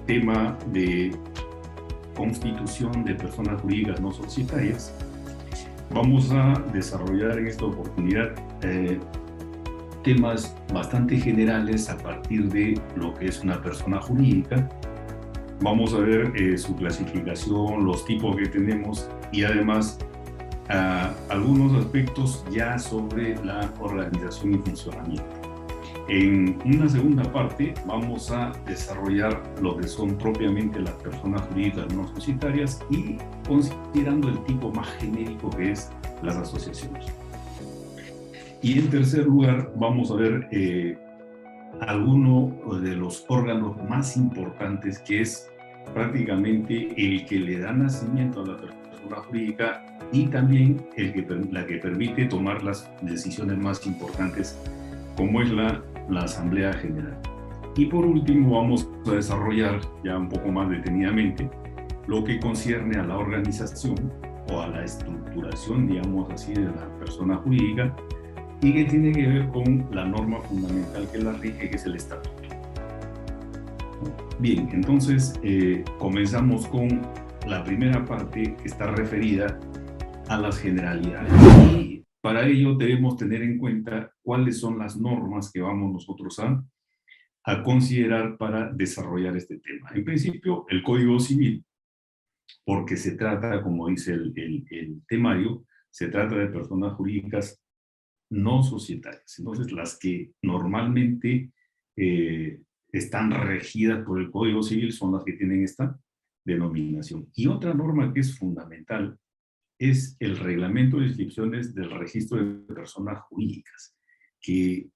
tema de constitución de personas jurídicas no societarias, vamos a desarrollar en esta oportunidad temas bastante generales a partir de lo que es una persona jurídica. Vamos a ver su clasificación, los tipos que tenemos y además algunos aspectos ya sobre la organización y funcionamiento. En una segunda parte vamos a desarrollar lo que son propiamente las personas jurídicas no societarias y considerando el tipo más genérico que es las asociaciones. Y en tercer lugar vamos a ver algunos de los órganos más importantes, que es prácticamente el que le da nacimiento a la persona jurídica y también la que permite tomar las decisiones más importantes, como es la Asamblea General. Y por último vamos a desarrollar ya un poco más detenidamente lo que concierne a la organización o a la estructuración, digamos así, de la persona jurídica, y que tiene que ver con la norma fundamental que la rige, que es el estatuto. Bien, entonces comenzamos con la primera parte, que está referida a las generalidades. Y para ello debemos tener en cuenta cuáles son las normas que vamos nosotros a considerar para desarrollar este tema. En principio, el Código Civil, porque se trata, como dice el temario, se trata de personas jurídicas no societarias. Entonces, las que normalmente están regidas por el Código Civil son las que tienen esta denominación. Y otra norma que es fundamental es el reglamento de inscripciones del registro de personas jurídicas, que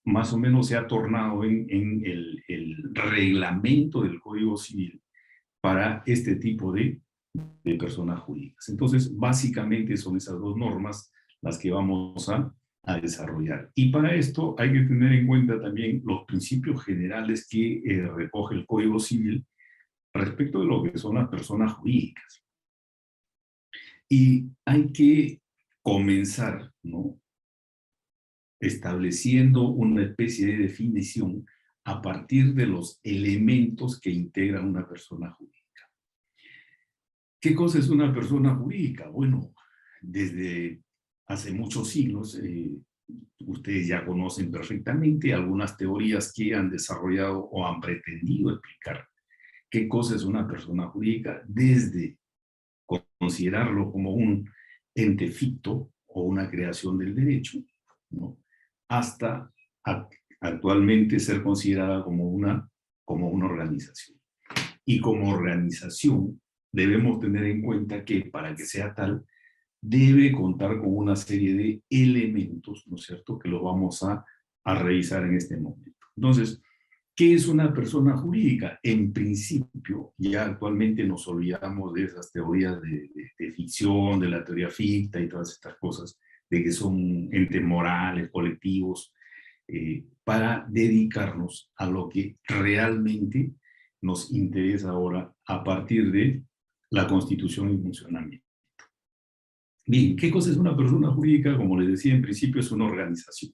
más o menos se ha tornado en el reglamento del Código Civil para este tipo de personas jurídicas. Entonces, básicamente son esas dos normas las que vamos a desarrollar. Y para esto hay que tener en cuenta también los principios generales que recoge el Código Civil respecto de lo que son las personas jurídicas. Y hay que comenzar, ¿no?, estableciendo una especie de definición a partir de los elementos que integran una persona jurídica. ¿Qué cosa es una persona jurídica? Bueno, desde hace muchos siglos, ustedes ya conocen perfectamente algunas teorías que han desarrollado o han pretendido explicar qué cosa es una persona jurídica, desde considerarlo como un ente ficto o una creación del derecho, ¿no?, hasta actualmente ser considerada como una organización. Y como organización debemos tener en cuenta que para que sea tal, debe contar con una serie de elementos, ¿no es cierto?, que lo vamos a revisar en este momento. Entonces, ¿qué es una persona jurídica? En principio, ya actualmente nos olvidamos de esas teorías de ficción, de la teoría ficta y todas estas cosas, de que son entes morales, colectivos, para dedicarnos a lo que realmente nos interesa ahora a partir de la Constitución y funcionamiento. Bien, ¿qué cosa es una persona jurídica? Como les decía, en principio es una organización.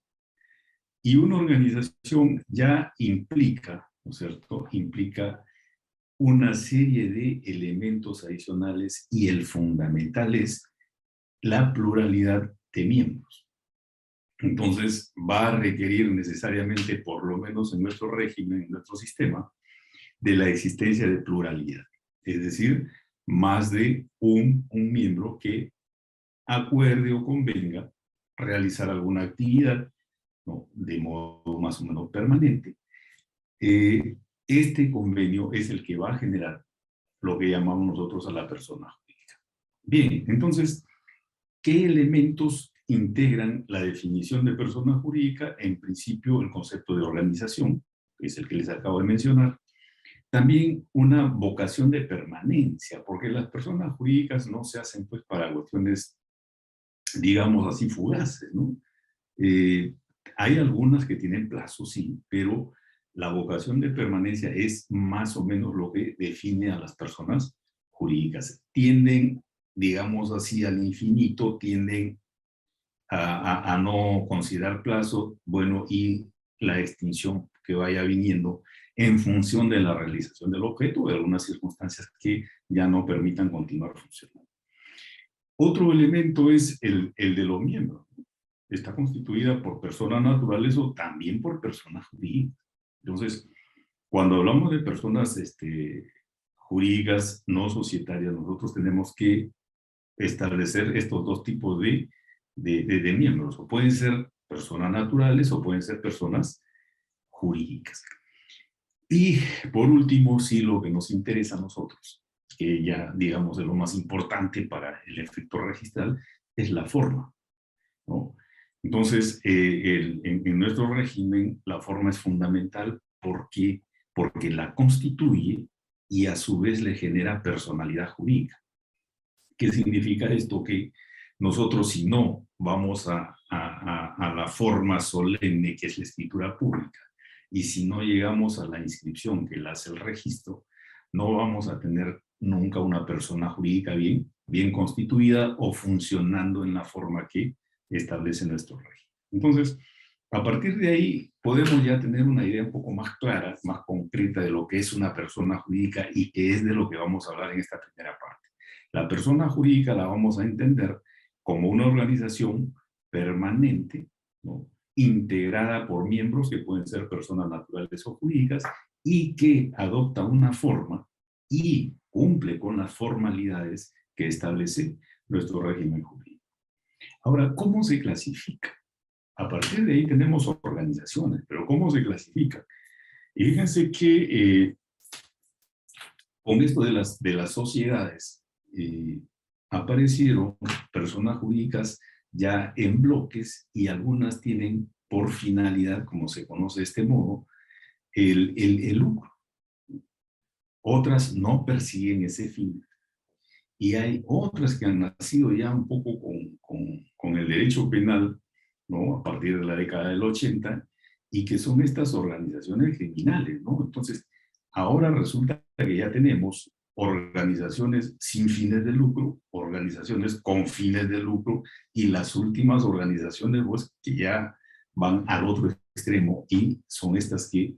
Y una organización ya implica, ¿no es cierto?, implica una serie de elementos adicionales y el fundamental es la pluralidad de miembros. Entonces va a requerir necesariamente, por lo menos en nuestro régimen, en nuestro sistema, de la existencia de pluralidad. Es decir, más de un miembro que acuerde o convenga realizar alguna actividad, ¿no?, de modo más o menos permanente. Este convenio es el que va a generar lo que llamamos nosotros a la persona jurídica. Bien, entonces, ¿qué elementos integran la definición de persona jurídica? En principio, el concepto de organización, que es el que les acabo de mencionar. También una vocación de permanencia, porque las personas jurídicas no se hacen pues para cuestiones, digamos así, fugaces, ¿no? Hay algunas que tienen plazo, sí, pero la vocación de permanencia es más o menos lo que define a las personas jurídicas. Tienden, digamos así, al infinito, tienden a no considerar plazo, bueno, y la extinción que vaya viniendo en función de la realización del objeto o de algunas circunstancias que ya no permitan continuar funcionando. Otro elemento es el de los miembros. Está constituida por personas naturales o también por personas jurídicas. Entonces, cuando hablamos de personas jurídicas no societarias, nosotros tenemos que establecer estos dos tipos de miembros. O pueden ser personas naturales o pueden ser personas jurídicas. Y por último, sí, lo que nos interesa a nosotros, que ya digamos es lo más importante para el efecto registral, es la forma, ¿no? Entonces, en nuestro régimen, la forma es fundamental porque la constituye y a su vez le genera personalidad jurídica. ¿Qué significa esto? Que nosotros, si no vamos a la forma solemne que es la escritura pública, y si no llegamos a la inscripción que la hace el registro, no vamos a tener nunca una persona jurídica bien constituida o funcionando en la forma que establece nuestro régimen. Entonces, a partir de ahí podemos ya tener una idea un poco más clara, más concreta de lo que es una persona jurídica y qué es de lo que vamos a hablar en esta primera parte. La persona jurídica la vamos a entender como una organización permanente, ¿no?, integrada por miembros que pueden ser personas naturales o jurídicas y que adopta una forma y cumple con las formalidades que establece nuestro régimen jurídico. Ahora, ¿cómo se clasifica? A partir de ahí tenemos organizaciones, pero ¿cómo se clasifica? Y fíjense que con esto de las sociedades, aparecieron personas jurídicas ya en bloques y algunas tienen por finalidad, como se conoce de este modo, el lucro. Otras no persiguen ese fin. Y hay otras que han nacido ya un poco con el derecho penal, ¿no?, a partir de la década del 80, y que son estas organizaciones criminales, ¿no? Entonces, ahora resulta que ya tenemos organizaciones sin fines de lucro, organizaciones con fines de lucro, y las últimas organizaciones, pues, que ya van al otro extremo, y son estas que,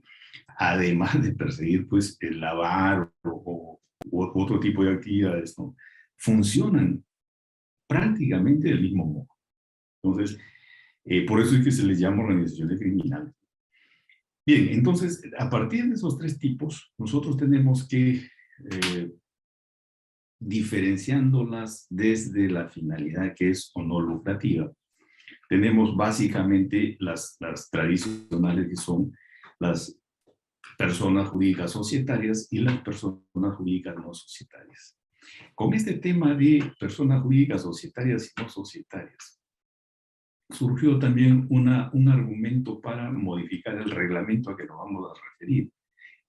además de perseguir, pues, el lavar o otro tipo de actividades, ¿no?, funcionan prácticamente del mismo modo. Entonces, por eso es que se les llama organizaciones criminales. Bien, entonces, a partir de esos tres tipos, nosotros tenemos que, diferenciándolas desde la finalidad que es o no lucrativa, tenemos básicamente las tradicionales, que son las personas jurídicas societarias y las personas jurídicas no societarias. Con este tema de personas jurídicas societarias y no societarias, surgió también un argumento para modificar el reglamento a que nos vamos a referir.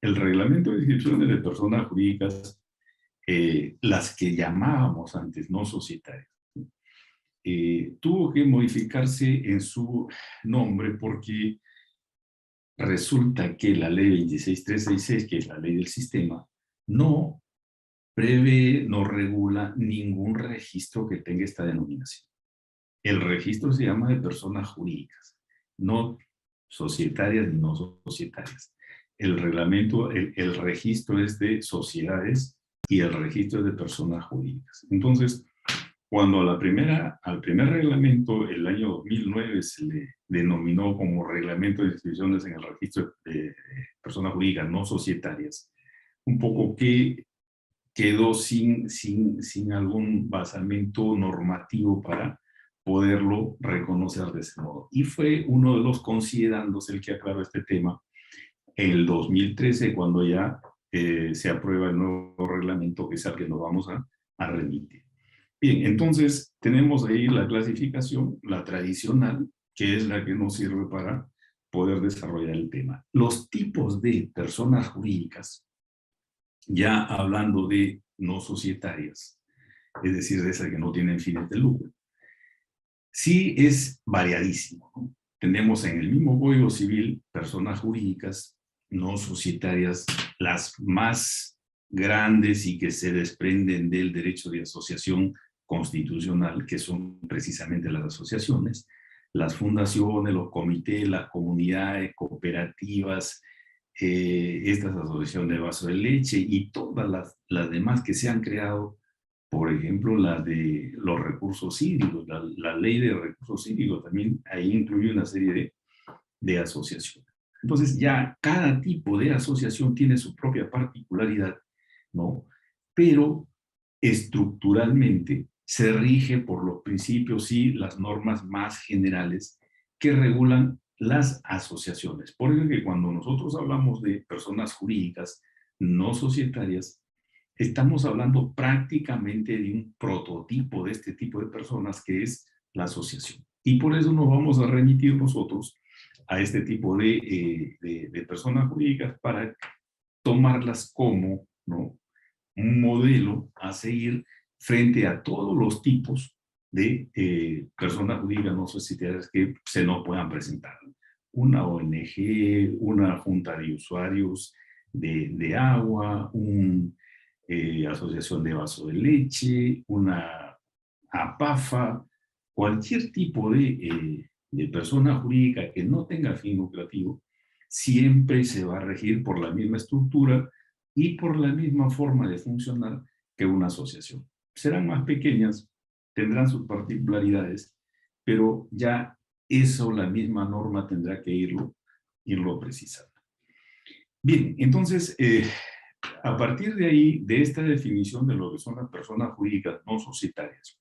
El reglamento de inscripciones de personas jurídicas, las que llamábamos antes no societarias, tuvo que modificarse en su nombre porque resulta que la ley 26366, que es la ley del sistema, no prevé, no regula ningún registro que tenga esta denominación. El registro se llama de personas jurídicas, no societarias ni no societarias. El reglamento, el registro es de sociedades y el registro es de personas jurídicas. Entonces, cuando al primer reglamento, el año 2009, se le denominó como reglamento de inscripciones en el registro de personas jurídicas no societarias, un poco que quedó sin algún basamento normativo para poderlo reconocer de ese modo. Y fue uno de los considerandos el que aclaró este tema en el 2013, cuando ya se aprueba el nuevo reglamento, que es al que nos vamos a remitir. Bien, entonces tenemos ahí la clasificación, la tradicional, que es la que nos sirve para poder desarrollar el tema. Los tipos de personas jurídicas, ya hablando de no societarias, es decir, de esas que no tienen fines de lucro, sí es variadísimo, ¿no? Tenemos en el mismo Código Civil personas jurídicas no societarias, las más grandes y que se desprenden del derecho de asociación constitucional, que son precisamente las asociaciones, las fundaciones, los comités, las comunidades, cooperativas, estas asociaciones de vaso de leche y todas las demás que se han creado, por ejemplo, la de los recursos hídricos, la ley de recursos hídricos también ahí incluye una serie de asociaciones. Entonces ya cada tipo de asociación tiene su propia particularidad, ¿no? Pero estructuralmente se rige por los principios y las normas más generales que regulan las asociaciones. Por eso que cuando nosotros hablamos de personas jurídicas no societarias, estamos hablando prácticamente de un prototipo de este tipo de personas que es la asociación. Y por eso nos vamos a remitir nosotros a este tipo de personas jurídicas para tomarlas como, ¿no?, un modelo a seguir frente a todos los tipos de personas jurídicas no societarias que se nos puedan presentar. Una ONG, una junta de usuarios de agua, una asociación de vaso de leche, una APAFA, cualquier tipo de persona jurídica que no tenga fin lucrativo, siempre se va a regir por la misma estructura y por la misma forma de funcionar que una asociación. Serán más pequeñas, tendrán sus particularidades, pero ya eso la misma norma tendrá que irlo precisando. Bien, entonces, a partir de ahí, de esta definición de lo que son las personas jurídicas no societarias,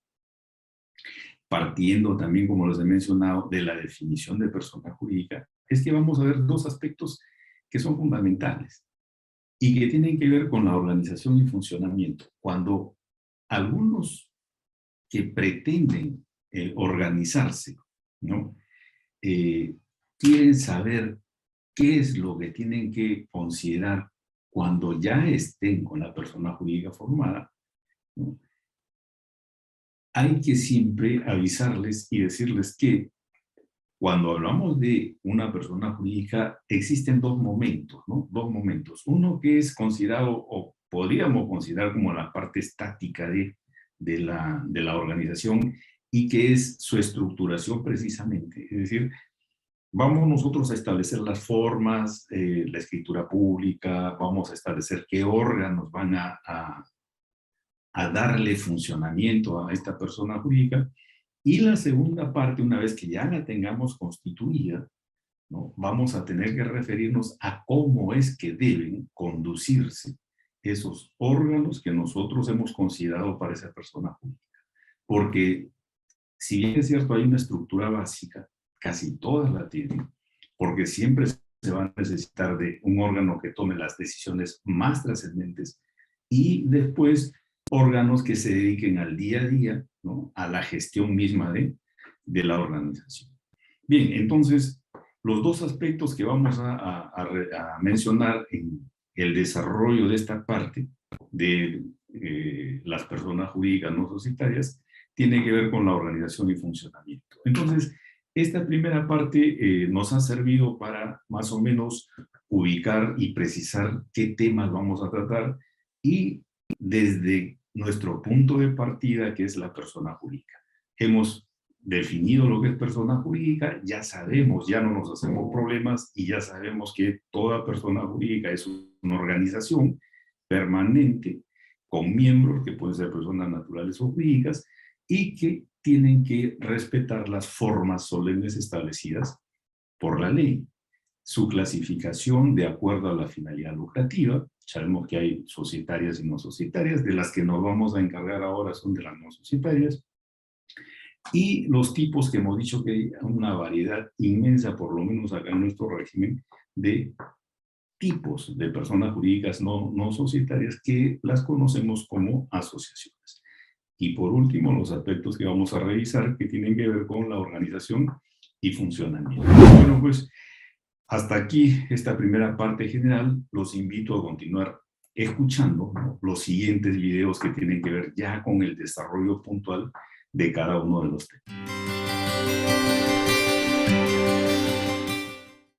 partiendo también, como les he mencionado, de la definición de persona jurídica, es que vamos a ver dos aspectos que son fundamentales y que tienen que ver con la organización y funcionamiento. Cuando algunos que pretenden organizarse, ¿no?, quieren saber qué es lo que tienen que considerar cuando ya estén con la persona jurídica formada, ¿no?, hay que siempre avisarles y decirles que cuando hablamos de una persona jurídica existen dos momentos, ¿no? Dos momentos. Uno que es considerado o podríamos considerar como la parte estática de la organización y que es su estructuración precisamente. Es decir, vamos nosotros a establecer las formas, la escritura pública, vamos a establecer qué órganos van a darle funcionamiento a esta persona jurídica. Y la segunda parte, una vez que ya la tengamos constituida, ¿no?, vamos a tener que referirnos a cómo es que deben conducirse esos órganos que nosotros hemos considerado para esa persona jurídica. Porque, si bien es cierto, hay una estructura básica, casi todas la tienen, porque siempre se va a necesitar de un órgano que tome las decisiones más trascendentes y después órganos que se dediquen al día a día, ¿no?, a la gestión misma de la organización. Bien, entonces, los dos aspectos que vamos a mencionar en el desarrollo de esta parte de las personas jurídicas no societarias tiene que ver con la organización y funcionamiento. Entonces, esta primera parte nos ha servido para más o menos ubicar y precisar qué temas vamos a tratar y desde nuestro punto de partida, que es la persona jurídica. Hemos definido lo que es persona jurídica, ya sabemos, ya no nos hacemos problemas y ya sabemos que toda persona jurídica es una organización permanente con miembros que pueden ser personas naturales o jurídicas y que tienen que respetar las formas solemnes establecidas por la ley, su clasificación de acuerdo a la finalidad lucrativa. Sabemos que hay societarias y no societarias, de las que nos vamos a encargar ahora son de las no societarias, y los tipos que hemos dicho que hay una variedad inmensa, por lo menos acá en nuestro régimen, de tipos de personas jurídicas no societarias que las conocemos como asociaciones. Y por último, los aspectos que vamos a revisar que tienen que ver con la organización y funcionamiento. Bueno, pues hasta aquí esta primera parte general. Los invito a continuar escuchando, ¿no?, los siguientes videos que tienen que ver ya con el desarrollo puntual de cada uno de los temas.